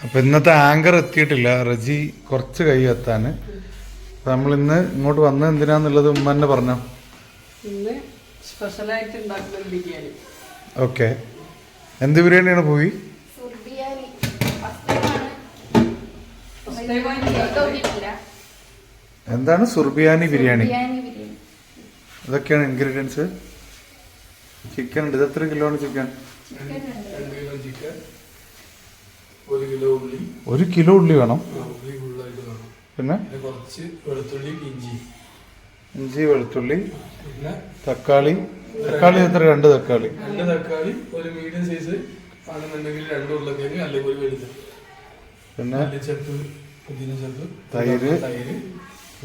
അപ്പം ഇന്നത്തെ ആങ്കർ എത്തിയിട്ടില്ല, റജി കുറച്ച് കൈ എത്താൻ. അപ്പം നമ്മളിന്ന് ഇങ്ങോട്ട് വന്നത് എന്തിനാന്നുള്ളത് ഉമ്മ തന്നെ പറഞ്ഞോ. ഇന്ന് സ്പെഷ്യലായിട്ട് ഉണ്ടാക്കുന്ന ബിരിയാണി. ഓക്കെ, എന്ത് ബിരിയാണിയാണ് പോയി? എന്താണ് സുർബിയാനി ബിരിയാണി? ഇതൊക്കെയാണ് ഇൻഗ്രീഡിയൻസ്. ചിക്കൻ ഉണ്ട്. ഇത് എത്ര കിലോ ആണ് ചിക്കൻ? 1 കിലോ ഉള്ളി വേണം. പിന്നെ വെളുത്തുള്ളി, ഇഞ്ചി, വെളുത്തുള്ളി, തക്കാളി. തക്കാളി എത്ര? 2 തക്കാളി. 2 തക്കാളി, ഒരു മീഡിയം സൈസ് ആണെന്നുണ്ടെങ്കിൽ 2 ഉരുളക്കിഴങ്ങ്, അല്ലെങ്കിൽ ഒരു വലുത്. പിന്നെ തൈര്,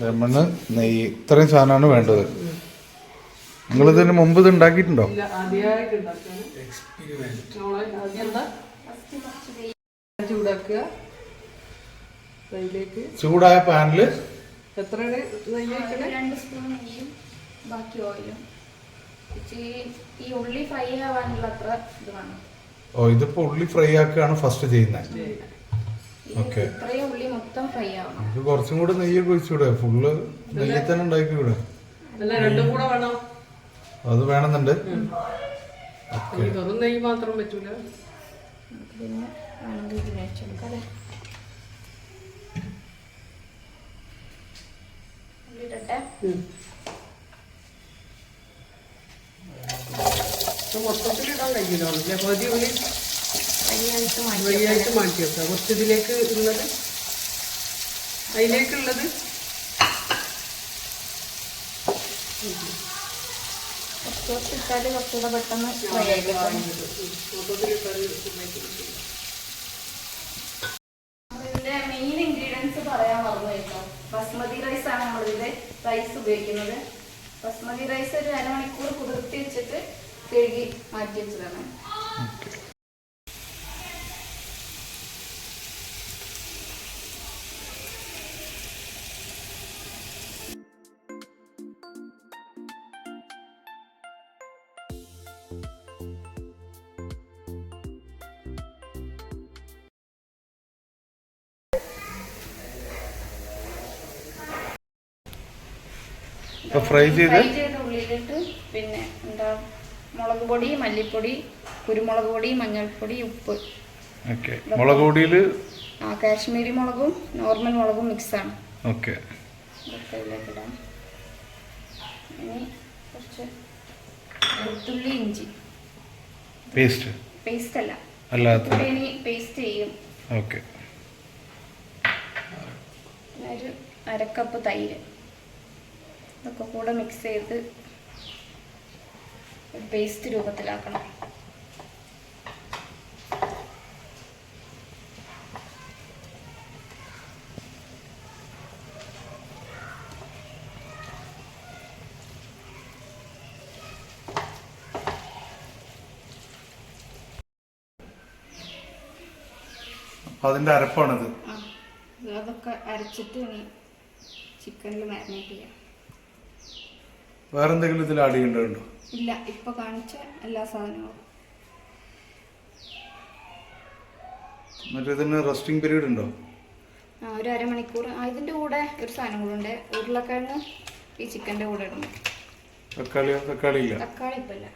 ലെമണ്, നെയ്യ്. ഇത്രയും സാധനമാണ് വേണ്ടത്. നിങ്ങളിതിന് മുമ്പ് ഇത് ഉണ്ടാക്കിയിട്ടുണ്ടോ? ചൂടായ പാനില് എത്ര 2 സ്പൂൺ നെയ്യും ബാക്കി ഓയിലും. ഈ ഉള്ളി ഫ്രൈ ആവാനുള്ള അത്ര ഇത് വേണം. ഓ, ഇതിപ്പോ ഉള്ളി ഫ്രൈ ആക്കുകയാണ് ഫസ്റ്റ് ചെയ്യുന്നത്. ഓക്കെ, ഇത്രയും ഉള്ളി മൊത്തം ഫ്രൈ ആവണം. ഇത് കുറച്ചും കൂടെ നെയ്യൊക്കെ ഒഴിച്ചൂടെ? ഫുള്ള് നെയ്യിൽ തന്നെ ഉണ്ടാക്കിക്കൂടെ? രണ്ടും കൂടെ വേണം. അത് വേണമെന്നുണ്ട്. വെറും നെയ്യ് മാത്രം പറ്റൂല. പിന്നെ വേണമെങ്കിൽ ഇതിന് വെച്ചെടുക്കാം. മൊത്തത്തിലിടാൻ കഴിയില്ല. പകുതി ഉള്ളി വഴിയായിട്ട് മാറ്റി വെക്കാം. കുറച്ച് ഇതിലേക്ക് ഉള്ളത്, അതിലേക്കുള്ളത് ഇട്ടാല് കുറച്ചുകൂടെ പെട്ടെന്ന് ഫ്രൈ ആയി കിട്ടും. ഇതിന്റെ മെയിൻ ഇൻഗ്രീഡിയൻസ് പറയാൻ മറന്നു കേട്ടോ. ബസ്മതി റൈസ് ആണ് നമ്മളിതിന്റെ റൈസ് ഉപയോഗിക്കുന്നത്. ബസ്മതി റൈസ് ഒരു 1 മണിക്കൂർ കുതിർത്തി വെച്ചിട്ട് കഴുകി മാറ്റി വെച്ചതാണ്. ഫ്രൈ ചെയ്ത ഉള്ളിലിട്ട് പിന്നെ എന്താ മുളക് പൊടി, മല്ലിപ്പൊടി, കുരുമുളക് പൊടി, മഞ്ഞൾപ്പൊടി, ഉപ്പ്. മുളക് പൊടിയില് കാശ്മീരി മുളകും നോർമൽ മുളകും മിക്സാണ്. ഓക്കെ, ഇതിലേക്ക് ഇടാം. ഇനി കുറച്ച് വെളുത്തുള്ളി, ഇഞ്ചി പേസ്റ്റ് അല്ല, ഇനി പേസ്റ്റ് ചെയ്യും. ഓക്കെ, ഒരു 1/2 കപ്പ് തൈര്. ഇതൊക്കെ കൂടെ മിക്സ് ചെയ്ത് ഒരു പേസ്റ്റ് രൂപത്തിലാക്കണം. അതിന്റെ അരപ്പാണിത്. അതൊക്കെ അരച്ചിട്ട് ഇനി ചിക്കനിൽ മാരിനേറ്റ് ചെയ്യാം. വേറെന്തെങ്കിലും ഇതിൽ ആഡ് ചെയ്യേണ്ടതുണ്ടോ? ഇല്ല, ഇപ്പൊ കാണിച്ച എല്ലാ സാധനങ്ങളും. എന്നിട്ട് ഇതിന് റെസ്റ്റിംഗ് പീരീഡ് ഉണ്ടോ? ഒരു 1/2 മണിക്കൂർ. ഇതിന്റെ കൂടെ ഒരു സാധനം കൂടെ ഉണ്ട്, ഉരുളക്കിഴങ്ങ് ഈ ചിക്കൻ്റെ കൂടെ ഇടുന്നു. തക്കാളി ഇല്ല. തക്കാളി ഇപ്പം ഇല്ല.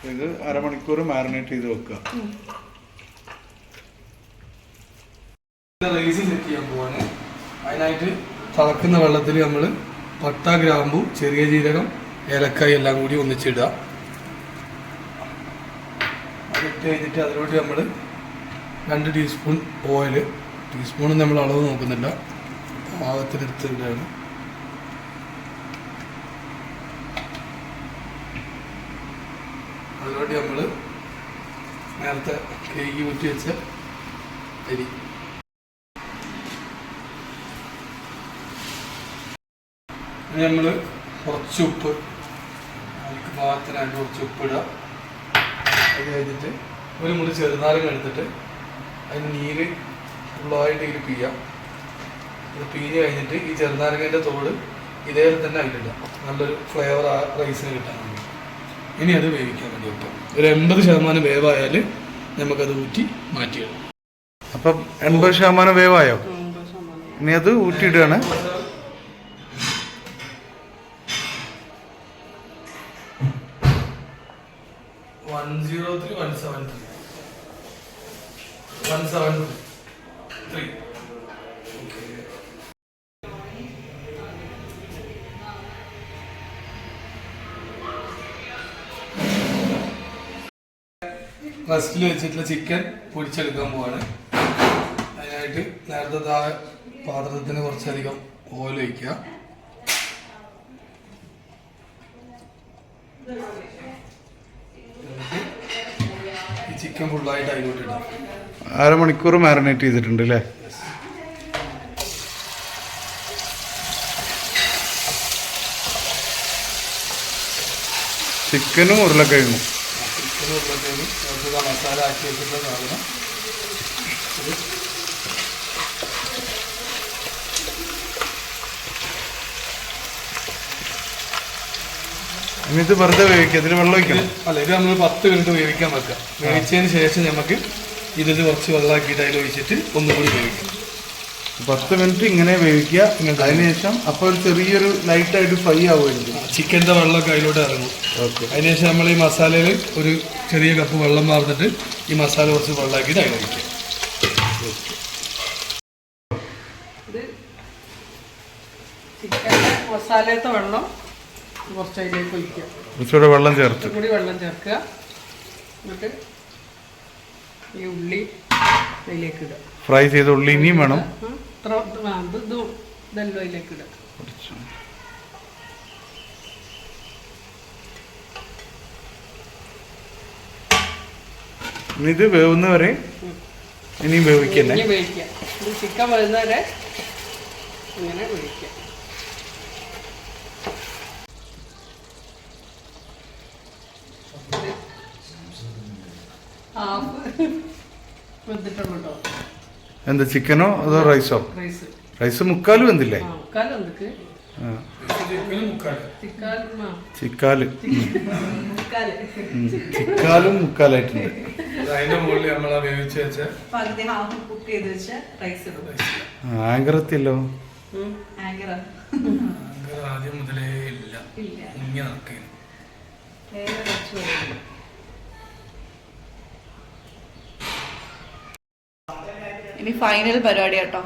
ഇത് 1/2 മണിക്കൂർ മാരിനേറ്റ് ചെയ്ത് വെക്കുക. റൈസ് സെറ്റ് ചെയ്യാൻ പോവാണ്. അതിനായിട്ട് തിളക്കുന്ന വെള്ളത്തിൽ നമ്മൾ പട്ട, ഗ്രാമ്പു, ചെറിയ ജീരകം, ഏലക്കായ എല്ലാം കൂടി ഒന്നിച്ചിടുക. അതിട്ട് കഴിഞ്ഞിട്ട് അതിലോട്ട് നമ്മൾ 2 ടീസ്പൂൺ ഓയിൽ. ടീസ്പൂൺ നമ്മൾ അളവ് നോക്കുന്നില്ല, പാകത്തിനെടുത്തിട്ടാണ്. അതിലോട്ട് നമ്മൾ നേരത്തെ കേക്ക് ഊറ്റി വെച്ച അരി. നമ്മൾ കുറച്ച് ഉപ്പ്, അതിലേക്ക് പാകത്തിനായിട്ട് കുറച്ച് ഉപ്പിടുക. അത് കഴിഞ്ഞിട്ട് ഒരു മുറി ചെറുനാരങ്ങ എടുത്തിട്ട് അതിന് നീര് ഫുള്ളായിട്ട് ഇരിപ്പിക്കുക. ഇത് പീഞ്ഞ് കഴിഞ്ഞിട്ട് ഈ ചെറുനാരങ്ങൻ്റെ തോട് ഇതേപോലെ തന്നെ അതിലില്ല. നല്ലൊരു ഫ്ലേവർ ആ റൈസിന് കിട്ടാൻ വേണ്ടി. ഇനി അത് വേവിക്കാൻ വേണ്ടി വെക്കാം. ഒരു 80% വേവായാൽ നമുക്കത് ഊറ്റി മാറ്റിയിടാം. അപ്പം 80% വേവായോ? ഇനി അത് ഊറ്റിയിടുകയാണ്. 103 റസ്റ്റിൽ വെച്ചിട്ടുള്ള ചിക്കൻ പൊരിച്ചെടുക്കാൻ പോവാണ്. അതിനായിട്ട് നേരത്തെ ആ പാത്രത്തിന് കുറച്ചധികം ഓയിൽ ഒഴിക്കുക. ഈ ചിക്കൻ ഫുള്ളായിട്ട് അതിലോട്ട് ഇടാം. 1/2 മണിക്കൂർ മാരിനേറ്റ് ചെയ്തിട്ടുണ്ട് അല്ലേ? ചിക്കനും ഉരുളക്കിഴങ്ങും. ചിക്കനും ഉരുളക്കിഴങ്ങും കുറച്ച് മസാല ആക്കി വെച്ചിട്ടുള്ള സാധനം ഇനി ഇത് വെറുതെ വേവിക്കുക. ഇതിൽ വെള്ളം ഒഴിക്കണം. അല്ല, ഇത് നമ്മൾ 10 മിനിറ്റ് വേവിക്കാൻ വെക്കാം. വേവിച്ചതിന് ശേഷം നമുക്ക് ഇതിൽ കുറച്ച് വെള്ളമാക്കിയിട്ട് അതിൽ ഒഴിച്ചിട്ട് ഒന്നുകൂടി വേവിക്കാം. 10 മിനിറ്റ് ഇങ്ങനെ വേവിക്കുക. അതിനുശേഷം അപ്പോൾ ഒരു ചെറിയൊരു ലൈറ്റായിട്ട് ഫ്രൈ ആവുമായിരിക്കും. ചിക്കൻ്റെ വെള്ളമൊക്കെ അതിലോട്ട് ഇറങ്ങും. ഓക്കെ. അതിനുശേഷം നമ്മൾ ഈ മസാലയിൽ ഒരു ചെറിയ കപ്പ് വെള്ളം വാർന്നിട്ട് ഈ മസാല കുറച്ച് വെള്ളമാക്കിയിട്ട് അതിൽ ഒഴിക്കാം. ഇത് ചിക്കൻ്റെ മസാലത്തെ വെള്ളം കുറച്ച് അതിലേക്ക് ഒഴിക്കുക. കുറച്ചുകൂടെ വെള്ളം ചേർത്ത് കൂടി വെള്ളം ചേർക്കുക. എന്നിട്ട് ഈ ഉള്ളി അതിലേക്ക് ഇടുക. ഫ്രൈ ചെയ്ത ഉള്ളി ഇനിയും വേണം. ഇതെല്ലാം അതിലേക്ക് ഇടുക. ഇനി ഇത് വേവുന്നവരെ ഇനിയും വേവിക്കല്ലേ? ഇനി വേവിക്കുക. ഇത് ചിക്കൻ വരുന്നവരെ ഇങ്ങനെ വേവിക്കുക. വെന്തിട്ടുള്ളൂ. എന്താ ചിക്കനോ അതോ റൈസോ? റൈസ് റൈസ് മുക്കാലും വെന്തില്ലേ? ചിക്കാല് ചിക്കാലും മുക്കാലായിട്ടുണ്ട്. അതിന്റെ മുകളിൽ നമ്മൾ വേവിച്ച് വെച്ച ആങ്കറത്തില്ലോ. ആദ്യം മുതലേ ഇല്ല, മുങ്ങി നടക്കുന്നു. ഇനി ഫൈനൽ പരിപാടി കേട്ടോ.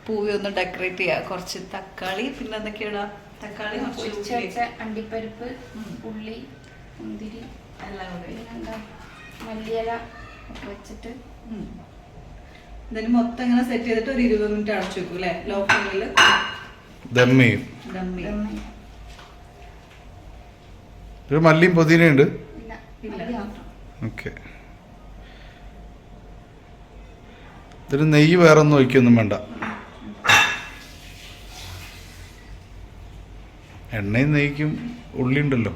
പൂവി ഒന്ന് ഡെക്കറേറ്റ് ചെയ്യുക. കുറച്ച് തക്കാളി, പിന്നെ എന്തൊക്കെയാണ്? തക്കാളി, അണ്ടിപ്പരിപ്പ്, ഉള്ളി, മുന്തിരി എല്ലാം കൂടി, പിന്നെന്താ മല്ലിയില ഒക്കെ വെച്ചിട്ട് ഇതിന് മൊത്തം ഇങ്ങനെ സെറ്റ് ചെയ്തിട്ട് ഒരു 20 മിനിറ്റ് അടച്ചു വെക്കും അല്ലേ? ലോ ഫ്ലെയിമിൽ ദം ചെയ്യും. ഒരു മല്ലിയും പുതിനയുണ്ട്. ഓക്കെ. ഇതിൽ നെയ്യ് വേറെ ഒന്നും ഒഴിക്കൊന്നും വേണ്ട. എണ്ണയും നെയ്ക്കും ഉള്ളി ഉണ്ടല്ലോ.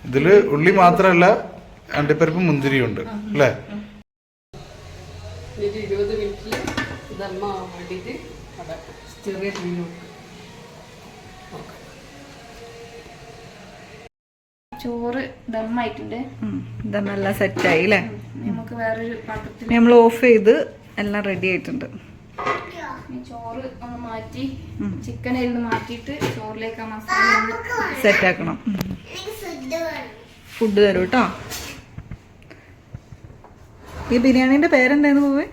ഇതില് ഉള്ളി മാത്രമല്ല അണ്ടിപ്പരിപ്പും മുന്തിരിയും ഉണ്ട് അല്ലേ? 20 മിനിറ്റിൽ ദമ്മ വേണ്ടിയിട്ട് ചെറിയ തീ നോക്കുക. ചോറ് ദമ്മായിട്ടുണ്ട്. ദമ്മെല്ലാം സെറ്റായി അല്ലേ? നമുക്ക് വേറൊരു പാത്രത്തിൽ നമ്മൾ ഓഫ് ചെയ്ത് എല്ലാം റെഡി ആയിട്ടുണ്ട്. ചോറ് ഒന്ന് മാറ്റി ചിക്കനിൽ നിന്ന് മാറ്റിയിട്ട് ചോറിലേക്ക് ആ മസാല സെറ്റാക്കണം. ഫുഡ് തരും കേട്ടോ. ഈ ബിരിയാണീൻ്റെ പേരെന്തായിരുന്നു പോവേ?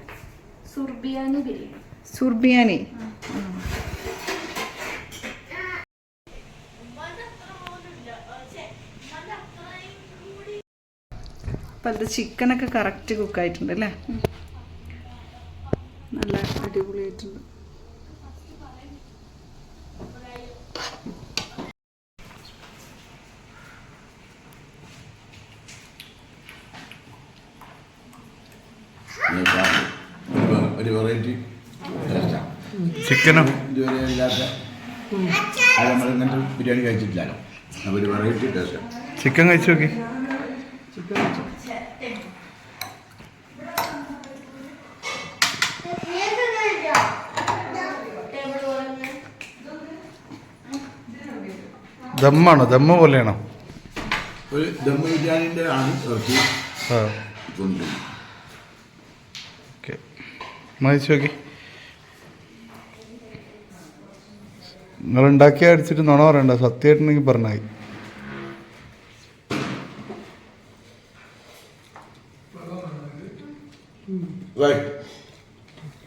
സുർബിയാനി ബിരിയാണി. സുർബിയാനി. അപ്പം അത് ചിക്കനൊക്കെ കറക്റ്റ് കുക്കായിട്ടുണ്ട് അല്ലേ? നല്ല അടിപൊളിയായിട്ടുണ്ട്. ഒരു വെറൈറ്റി ചിക്കനോ ഇതുവരെ ഇല്ലാത്ത അത് നമ്മൾ ഇങ്ങനത്തെ ബിരിയാണി കഴിച്ചിട്ടില്ലല്ലോ. അപ്പോൾ ഒരു വെറൈറ്റി ടേസ്റ്റ്. ചിക്കൻ കഴിച്ചു നോക്കി. ദമ്മാണോ? ദമ്മ പോലെയാണോ? ഒരു ദം ബിരിയാണിൻ്റെ ആണ് ഇറച്ചി ആ കൊണ്ടുവരുന്നത്. ഓക്കെ, മതിച്ചു നോക്കി. നിങ്ങൾ ഉണ്ടാക്കി അടിച്ചിട്ട് നുണ പറയണ്ട, സത്യമായിട്ടുണ്ടെങ്കിൽ പറഞ്ഞാൽ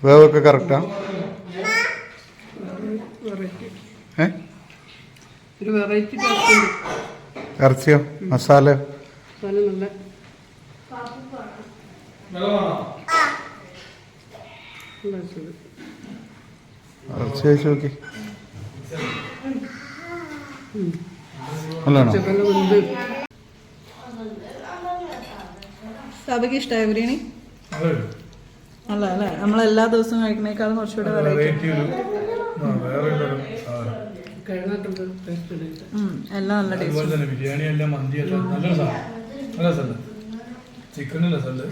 വേവൊക്കെ കറക്റ്റാ? ഏ ഒരു വെറൈറ്റി ടേസ്റ്റ് ഉണ്ട്. ഇറച്ചിയോ മസാലയോ? നല്ല നല്ല ടേസ്റ്റ്. ഇറച്ചി കഴിച്ച് നോക്കി. നല്ലതാണോ? ചിക്കൻ്റെ വെന്ത് സാബയ്ക്ക് ഇഷ്ടമായ ബിരിയാണി? അല്ല അല്ലേ, നമ്മളെല്ലാ ദിവസവും കഴിക്കുന്നേക്കാളും കുറച്ചുകൂടെ വെറൈറ്റി. കഴിഞ്ഞിട്ടുണ്ട് ടേസ്റ്റ് ഉണ്ട്. എല്ലാം നല്ല ടേസ്റ്റ്. ബിരിയാണി എല്ലാം മന്തി എല്ലാം നല്ല രസമാണ്. നല്ല രസമുണ്ട്. ചിക്കനും രസമുണ്ട്.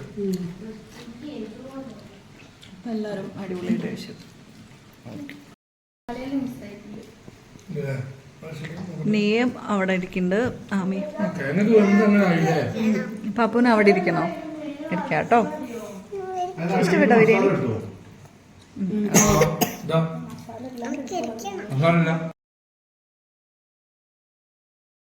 എല്ലാവരും അടിപൊളിയായിട്ട് കഴിച്ചു. നീയും അവിടെ ഇരിക്കുന്നുണ്ട്. ആമി പാപ്പുവിന് അവിടെ ഇരിക്കണോ? ഇരിക്കാം കേട്ടോ. ഇഷ്ടപ്പെട്ടോ ബിരിയാണി? ഇതാ